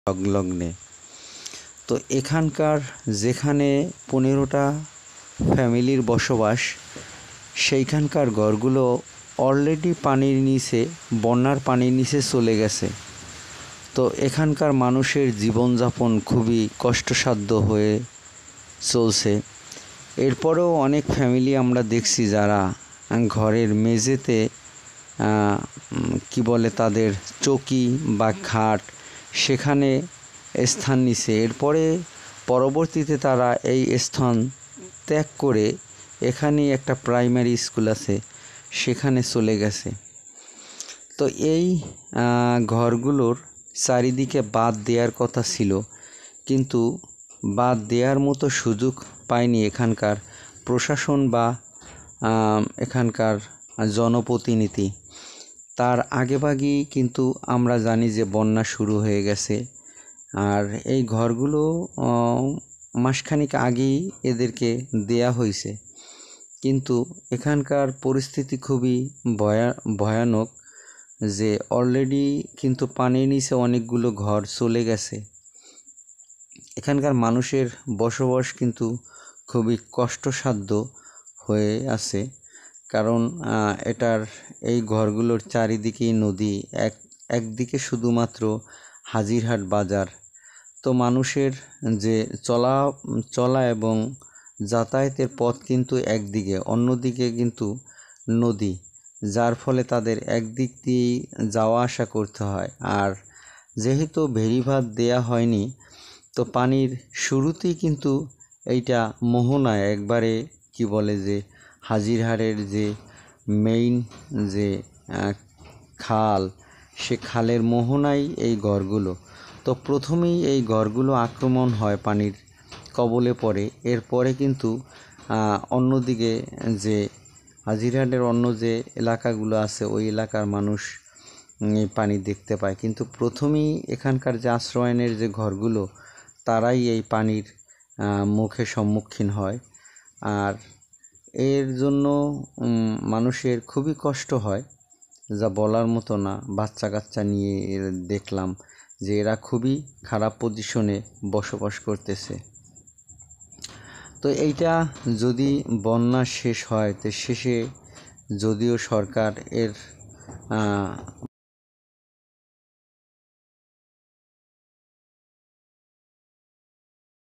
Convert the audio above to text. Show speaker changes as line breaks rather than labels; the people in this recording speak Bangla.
সংলগ্নে। তো এখানকার যেখানে 15টা ফ্যামিলির বসবাস, সেইখানকার ঘরগুলো অলরেডি পানির নিচে, বন্যার পানির নিচে চলে গেছে। তো এখানকার মানুষের জীবনযাপন খুবই কষ্টসাধ্য হয়ে চলছে। এরপরেও অনেক ফ্যামিলি আমরা দেখছি যারা ঘরের মেঝেতে কি বলে তাদের চৌকি বা খাট সেখানে স্থান নিছে। এরপরে পরবর্তীতে তারা এই স্থান ত্যাগ করে এখানেই একটা প্রাইমারি স্কুল আছে সেখানে চলে গেছে। তো এই ঘরগুলোর চারিদিকে বাঁধ দেওয়ার কথা ছিল, কিন্তু বাঁধ দেওয়ার মতো সুযোগ পায়নি এখানকার প্রশাসন বা এখানকার জনপ্রতিনিধি। তার আগেভাগেই কিন্তু আমরা জানি যে বন্যা শুরু হয়ে গেছে। আর এই ঘরগুলো মাসখানেক আগেই এদেরকে দেয়া হয়েছে, কিন্তু এখানকার পরিস্থিতি খুবই ভয়ানক যে অলরেডি কিন্তু পানির নিচে অনেকগুলো ঘর চলে গেছে। এখানকার মানুষের বসবাস কিন্তু খুবই কষ্টসাধ্য হয়ে আছে, কারণ এটার এই ঘরগুলোর চারিদিকেই নদী, একদিকে শুধুমাত্র হাজিরহাট বাজার। তো মানুষের যে চলা এবং যাতায়াতের পথ কিন্তু একদিকে, অন্যদিকে কিন্তু নদী, যার ফলে তাদের একদিক দিয়েই যাওয়া আসা করতে হয়। আর যেহেতু ভেরিবাঁধ দেয়া হয়নি, তো পানির শুরুতেই কিন্তু এইটা মোহনায় একবারে কি বলে যে হাজিরহাটের যে মেইন যে খাল, সে খালের মোহনায় এই ঘরগুলো। তো প্রথমেই এই ঘরগুলো আক্রমণ হয়, পানির কবলে পড়ে। এরপরে কিন্তু অন্যদিকে যে হাজিরহাটের অন্য যে এলাকাগুলো আছে ওই এলাকার মানুষ এই পানি দেখতে পায়, কিন্তু প্রথমেই এখানকার যে আশ্রয়নের যে ঘরগুলো তারাই এই পানির মুখে সম্মুখীন হয়। আর এর জন্য মানুষের খুবই কষ্ট হয়, যা বলার মতো না। বাচ্চা কাচ্চা নিয়ে দেখলাম যে এরা খুবই খারাপ পজিশনে বসবাস করতেছে। তো এইটা যদি বন্যা শেষ হয়, তো শেষে যদিও সরকার এর